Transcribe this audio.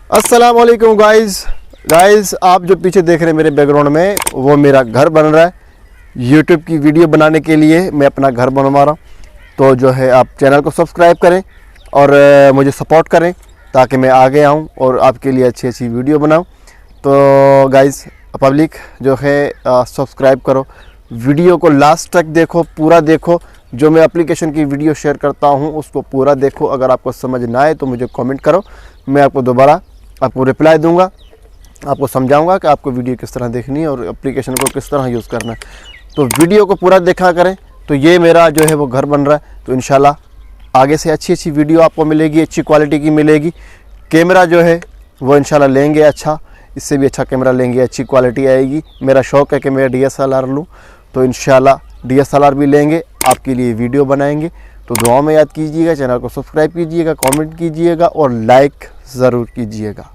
अस्सलाम वालेकुम गाइस, आप जो पीछे देख रहे हैं मेरे बैकग्राउंड में, वो मेरा घर बन रहा है। यूट्यूब की वीडियो बनाने के लिए मैं अपना घर बनवा रहा हूँ। तो जो है आप चैनल को सब्सक्राइब करें और मुझे सपोर्ट करें ताकि मैं आगे आऊँ और आपके लिए अच्छी अच्छी वीडियो बनाऊँ। तो गाइस पब्लिक जो है सब्सक्राइब करो, वीडियो को लास्ट तक देखो, पूरा देखो। जो मैं एप्लीकेशन की वीडियो शेयर करता हूँ उसको पूरा देखो। अगर आपको समझ ना आए तो मुझे कमेंट करो, मैं आपको दोबारा आपको रिप्लाई दूंगा, आपको समझाऊंगा कि आपको वीडियो किस तरह देखनी है और एप्लीकेशन को किस तरह यूज़ करना है। तो वीडियो को पूरा देखा करें। तो ये मेरा जो है वो घर बन रहा है, तो इंशाल्लाह आगे से अच्छी अच्छी वीडियो आपको मिलेगी, अच्छी क्वालिटी की मिलेगी। कैमरा जो है वो इंशाल्लाह लेंगे अच्छा, इससे भी अच्छा कैमरा लेंगे, अच्छी क्वालिटी आएगी। मेरा शौक़ है कि मैं DSLR लूँ, तो इंशाल्लाह DSLR भी लेंगे, आपके लिए वीडियो बनाएंगे। तो दुआ में याद कीजिएगा, चैनल को सब्सक्राइब कीजिएगा, कमेंट कीजिएगा और लाइक ज़रूर कीजिएगा।